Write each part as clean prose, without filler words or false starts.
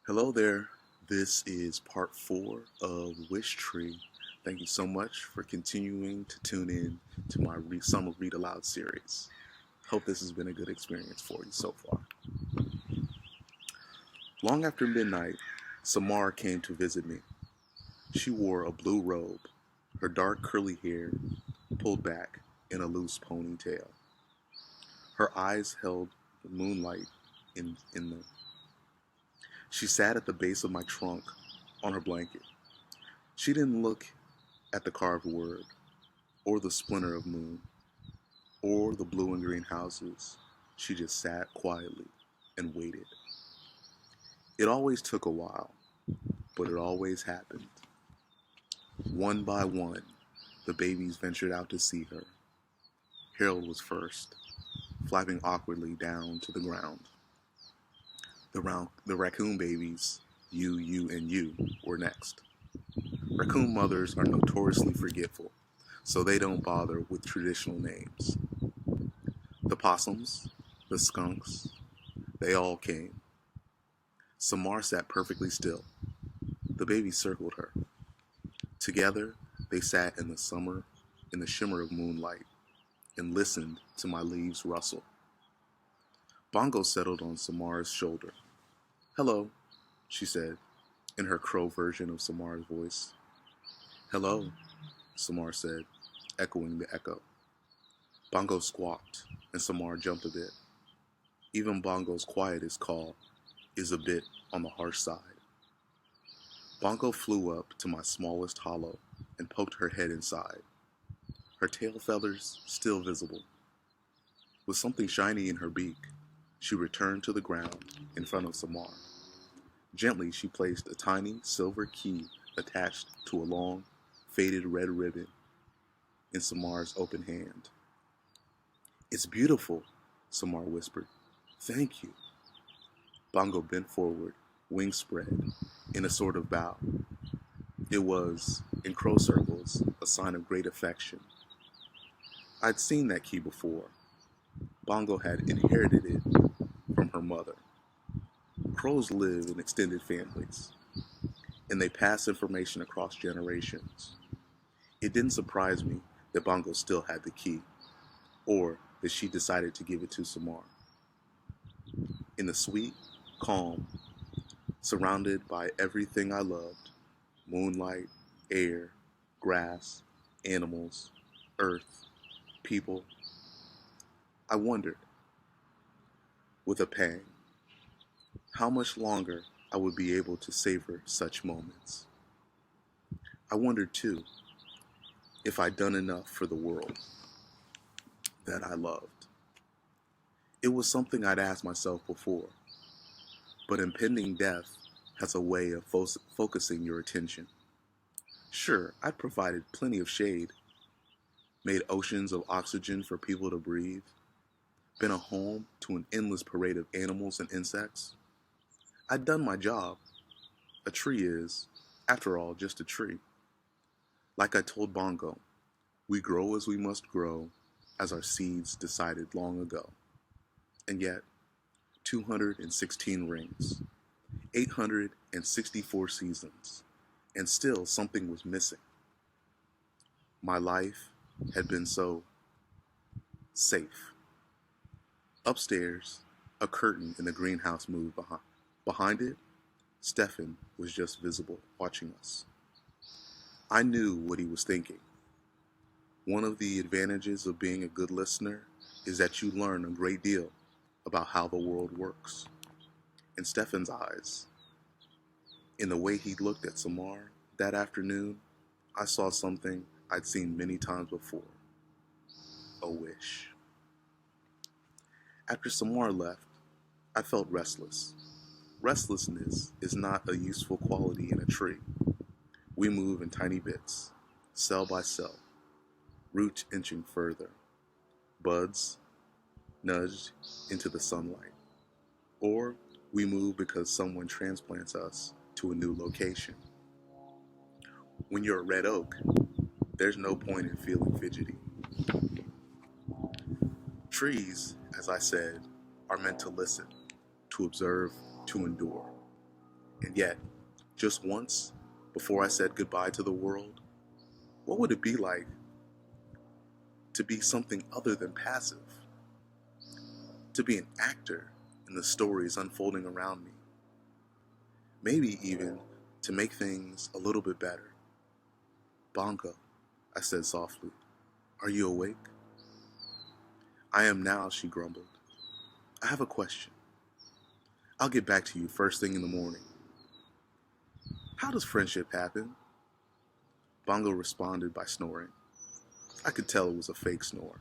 Hello there. This is part 4 of Wishtree. Thank you so much for continuing to tune in to my Summer Read Aloud series. Hope this has been a good experience for you so far. Long after midnight, Samar came to visit me. She wore a blue robe, her dark curly hair pulled back in a loose ponytail. Her eyes held the moonlight in them. She sat at the base of my trunk on her blanket. She didn't look at the carved word, or the splinter of moon, or the blue and green houses. She just sat quietly and waited. It always took a while, but it always happened. One by one, the babies ventured out to see her. Harold was first, flapping awkwardly down to the ground. The raccoon babies, you, and you, were next. Raccoon mothers are notoriously forgetful, so they don't bother with traditional names. The possums, the skunks, they all came. Samar sat perfectly still. The babies circled her. Together, they sat in the shimmer of moonlight, and listened to my leaves rustle. Bongo settled on Samar's shoulder. "Hello," she said, in her crow version of Samar's voice. "Hello," Samar said, echoing the echo. Bongo squawked, and Samar jumped a bit. Even Bongo's quietest call is a bit on the harsh side. Bongo flew up to my smallest hollow and poked her head inside, her tail feathers still visible. With something shiny in her beak, she returned to the ground in front of Samar. Gently, she placed a tiny silver key attached to a long, faded red ribbon in Samar's open hand. "It's beautiful," Samar whispered. "Thank you." Bongo bent forward, wings spread, in a sort of bow. It was, in crow circles, a sign of great affection. I'd seen that key before. Bongo had inherited it from her mother. Crows live in extended families, and they pass information across generations. It didn't surprise me that Bongo still had the key, or that she decided to give it to Samar. In the sweet calm, surrounded by everything I loved, moonlight, air, grass, animals, earth, people, I wondered, with a pang, how much longer I would be able to savor such moments. I wondered, too, if I'd done enough for the world that I loved. It was something I'd asked myself before, but impending death has a way of focusing your attention. Sure, I'd provided plenty of shade, made oceans of oxygen for people to breathe, been a home to an endless parade of animals and insects. I'd done my job. A tree is, after all, just a tree. Like I told Bongo, we grow as we must grow, as our seeds decided long ago. And yet, 216 rings, 864 seasons, and still something was missing. My life had been so safe. Upstairs, a curtain in the greenhouse moved behind. Behind it, Stefan was just visible, watching us. I knew what he was thinking. One of the advantages of being a good listener is that you learn a great deal about how the world works. In Stefan's eyes, in the way he looked at Samar that afternoon, I saw something I'd seen many times before. A wish. After Samar left, I felt restless. Restlessness is not a useful quality in a tree. We move in tiny bits, cell by cell, root inching further, buds nudged into the sunlight. Or we move because someone transplants us to a new location. When you're a red oak, there's no point in feeling fidgety. Trees, as I said, are meant to listen, to observe, to endure. And yet, just once, before I said goodbye to the world, what would it be like to be something other than passive? To be an actor in the stories unfolding around me? Maybe even to make things a little bit better. Bongo, I said softly, are you awake? I am now, she grumbled. I have a question. I'll get back to you first thing in the morning. How does friendship happen? Bongo responded by snoring. I could tell it was a fake snore.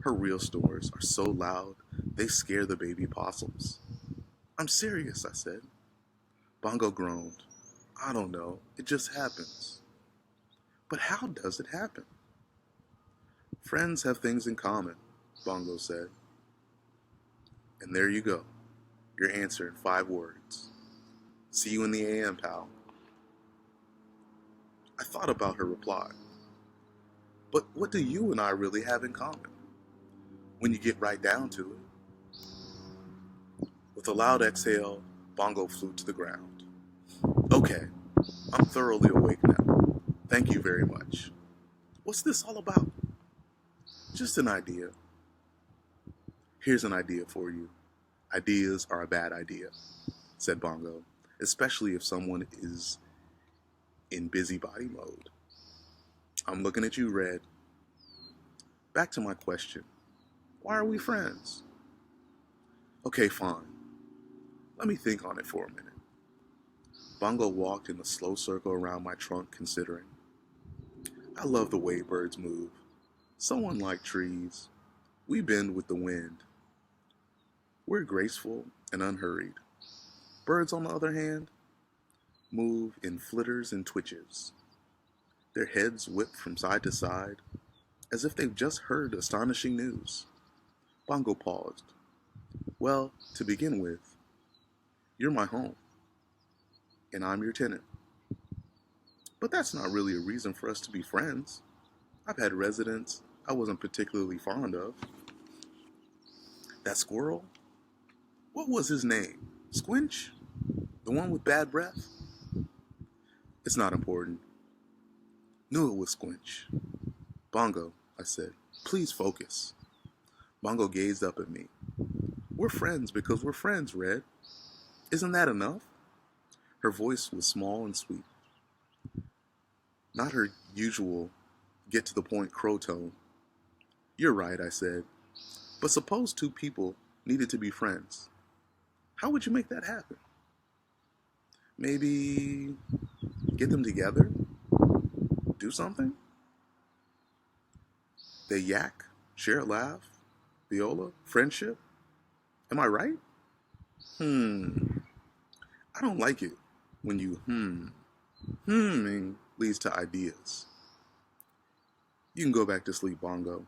Her real snores are so loud, they scare the baby possums. I'm serious, I said. Bongo groaned. I don't know, it just happens. But how does it happen? Friends have things in common, Bongo said. And there you go, your answer in 5 words. See you in the AM, pal. I thought about her reply. But what do you and I really have in common? When you get right down to it. With a loud exhale, Bongo flew to the ground. Okay, I'm thoroughly awake now. Thank you very much. What's this all about? Just an idea. Here's an idea for you. Ideas are a bad idea, said Bongo, especially if someone is in busybody mode. I'm looking at you, Red. Back to my question. Why are we friends? Okay, fine. Let me think on it for a minute. Bongo walked in a slow circle around my trunk, considering. I love the way birds move. So unlike trees, we bend with the wind. We're graceful and unhurried. Birds, on the other hand, move in flitters and twitches. Their heads whip from side to side, as if they've just heard astonishing news. Bongo paused. Well, to begin with, you're my home, and I'm your tenant. But that's not really a reason for us to be friends. I've had residents I wasn't particularly fond of. That squirrel? What was his name? Squinch? The one with bad breath? It's not important. Knew it was Squinch. Bongo, I said, please focus. Bongo gazed up at me. We're friends because we're friends, Red. Isn't that enough? Her voice was small and sweet. Not her usual get-to-the-point crow tone. You're right, I said. But suppose 2 people needed to be friends. How would you make that happen? Maybe get them together? Do something? They yak, share a laugh, viola, friendship? Am I right? I don't like it when you Hmming leads to ideas. You can go back to sleep, Bongo.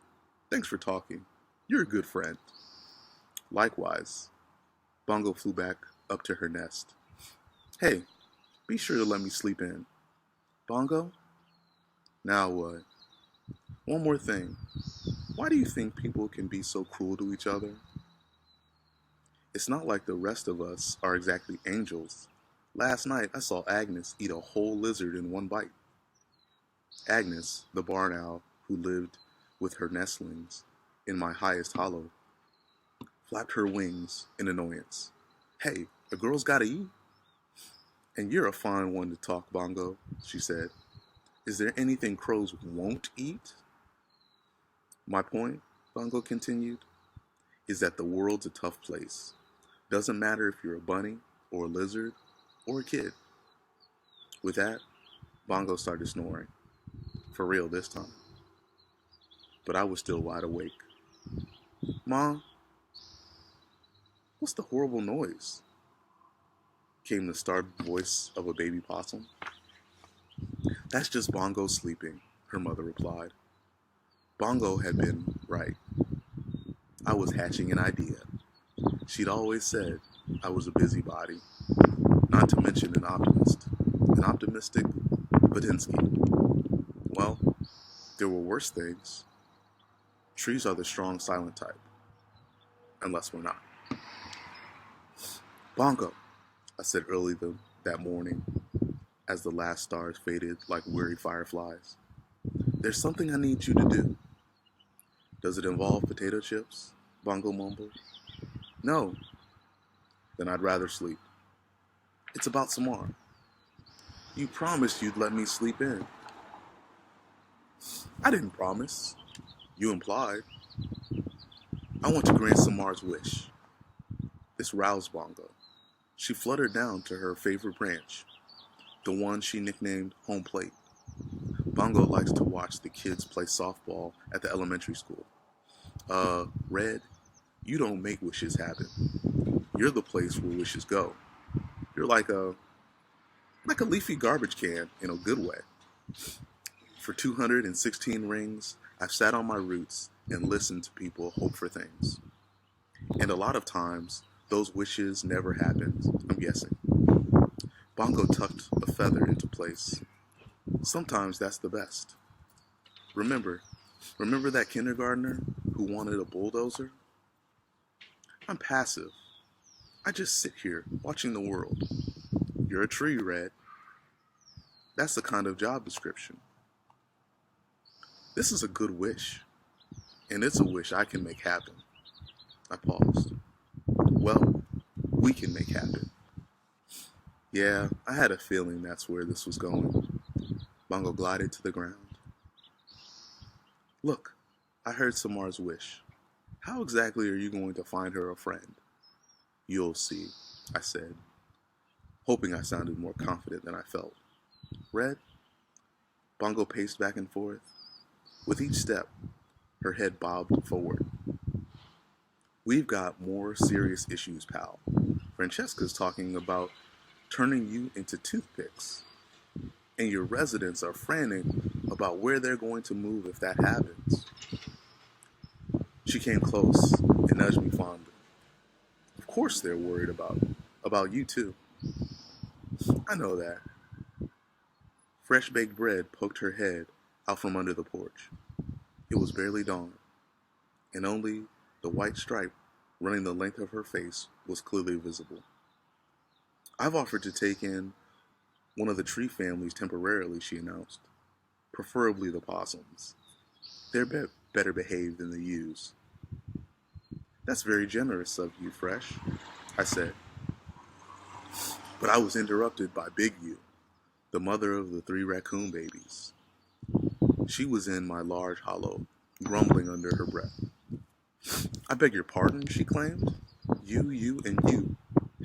Thanks for talking. You're a good friend. Likewise. Bongo flew back up to her nest. Hey, be sure to let me sleep in. Bongo? Now what? One more thing. Why do you think people can be so cruel to each other? It's not like the rest of us are exactly angels. Last night I saw Agnes eat a whole lizard in one bite. Agnes, the barn owl who lived with her nestlings in my highest hollow, flapped her wings in annoyance. Hey, a girl's gotta eat. And you're a fine one to talk, Bongo, she said. Is there anything crows won't eat? My point, Bongo continued, is that the world's a tough place. Doesn't matter if you're a bunny or a lizard or a kid. With that, Bongo started snoring. For real this time. But I was still wide awake. Mom, what's the horrible noise? Came the startled voice of a baby possum. That's just Bongo sleeping, her mother replied. Bongo had been right. I was hatching an idea. She'd always said I was a busybody, not to mention an optimist, an optimistic Vadinsky. Well, there were worse things. Trees are the strong, silent type, unless we're not. Bongo, I said early that morning as the last stars faded like weary fireflies. There's something I need you to do. Does it involve potato chips? Bongo mumbled. No. Then I'd rather sleep. It's about Samar. You promised you'd let me sleep in. I didn't promise. You implied. I want to grant Samar's wish. This roused Bongo. She fluttered down to her favorite branch, the one she nicknamed home plate. Bongo likes to watch the kids play softball at the elementary school. Red, you don't make wishes happen. You're the place where wishes go. You're like a leafy garbage can in a good way. For 216 rings, I've sat on my roots and listened to people hope for things. And a lot of times, those wishes never happened, I'm guessing. Bongo tucked a feather into place. Sometimes that's the best. Remember that kindergartner who wanted a bulldozer? I'm passive. I just sit here watching the world. You're a tree, Red. That's the kind of job description. This is a good wish, and it's a wish I can make happen. I paused. Well, we can make happen. Yeah, I had a feeling that's where this was going. Bongo glided to the ground. Look, I heard Samar's wish. How exactly are you going to find her a friend? You'll see, I said, hoping I sounded more confident than I felt. Red? Bongo paced back and forth. With each step, her head bobbed forward. We've got more serious issues, pal. Francesca's talking about turning you into toothpicks. And your residents are frantic about where they're going to move if that happens. She came close and nudged me fondly. Of course they're worried about you too. I know that. Fresh baked bread poked her head out from under the porch. It was barely dawn, and only the white stripe running the length of her face was clearly visible. I've offered to take in one of the tree families temporarily, she announced. Preferably the possums. They're better behaved than the ewes. That's very generous of you, Fresh, I said. But I was interrupted by Big Ewe, the mother of the 3 raccoon babies. She was in my large hollow, grumbling under her breath. I beg your pardon, she claimed. You, and you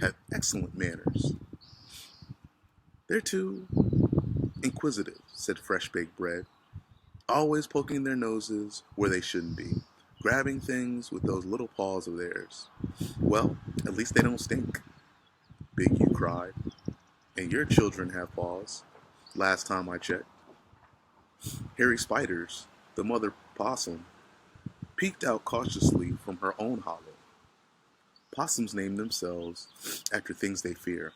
have excellent manners. They're too inquisitive, said Fresh Baked Bread, always poking their noses where they shouldn't be, grabbing things with those little paws of theirs. Well, at least they don't stink, Big Ewe cried. And your children have paws, last time I checked. Hairy Spiders, the mother possum, peeked out cautiously from her own hollow. Possums name themselves after things they fear.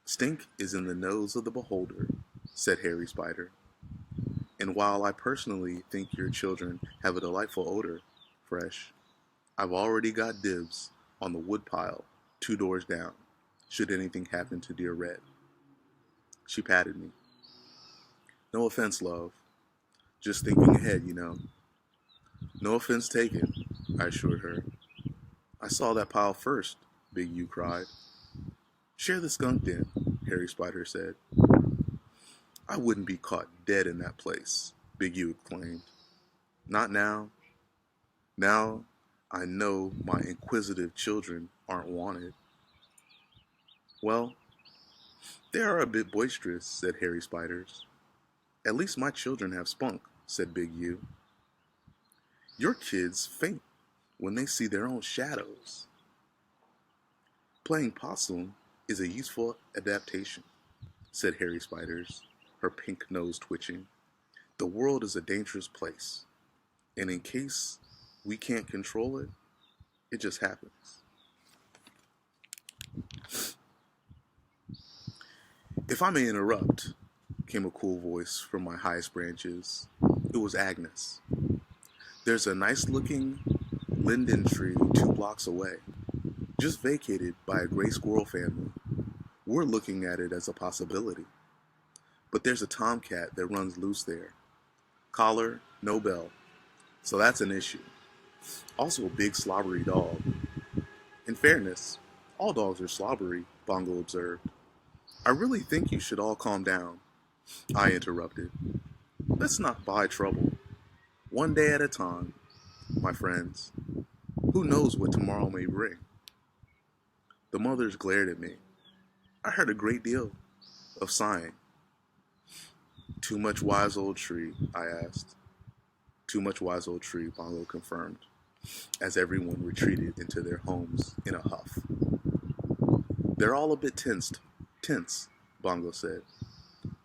Stink is in the nose of the beholder, said Hairy Spider. And while I personally think your children have a delightful odor, Fresh, I've already got dibs on the woodpile 2 doors down, should anything happen to dear Red. She patted me. No offense, love. Just thinking ahead, you know. No offense taken, I assured her. I saw that pile first, Big Ewe cried. Share the skunk den, Hairy Spider said. I wouldn't be caught dead in that place, Big Ewe exclaimed. Not now. Now I know my inquisitive children aren't wanted. Well, they are a bit boisterous, said Hairy Spiders. At least my children have spunk, said Big Ewe. Your kids faint when they see their own shadows. Playing possum is a useful adaptation, said Hairy Spiders, her pink nose twitching. The world is a dangerous place, and in case we can't control it, it just happens. If I may interrupt, came a cool voice from my highest branches. It was Agnes. There's a nice-looking linden tree 2 blocks away, just vacated by a gray squirrel family. We're looking at it as a possibility. But there's a tomcat that runs loose there. Collar, no bell. So that's an issue. Also a big slobbery dog. In fairness, all dogs are slobbery, Bongo observed. I really think you should all calm down, I interrupted. Let's not buy trouble. One day at a time, my friends. Who knows what tomorrow may bring? The mothers glared at me. I heard a great deal of sighing. Too much wise old tree, I asked. Too much wise old tree, Bongo confirmed, as everyone retreated into their homes in a huff. They're all a bit tense, Bongo said.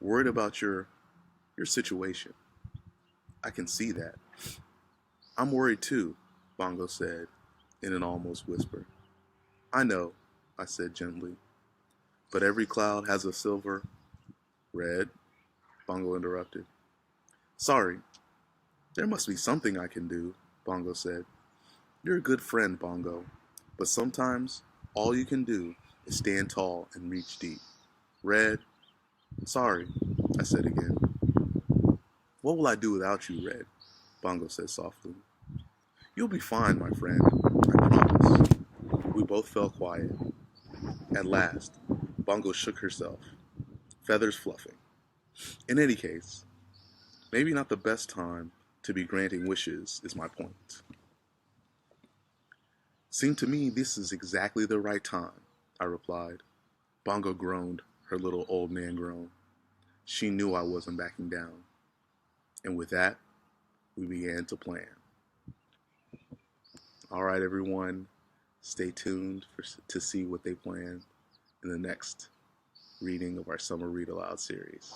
Worried about your situation. I can see that. I'm worried too, Bongo said in an almost whisper. I know, I said gently, but every cloud has a silver. Red, Bongo interrupted. Sorry, there must be something I can do, Bongo said. You're a good friend, Bongo, but sometimes all you can do is stand tall and reach deep. Red, sorry, I said again. What will I do without you, Red? Bongo said softly. You'll be fine, my friend, I promise. We both fell quiet. At last, Bongo shook herself, feathers fluffing. In any case, maybe not the best time to be granting wishes is my point. Seemed to me this is exactly the right time, I replied. Bongo groaned her little old man groan. She knew I wasn't backing down. And with that, we began to plan. All right, everyone, stay tuned to see what they plan in the next reading of our Summer Read Aloud series.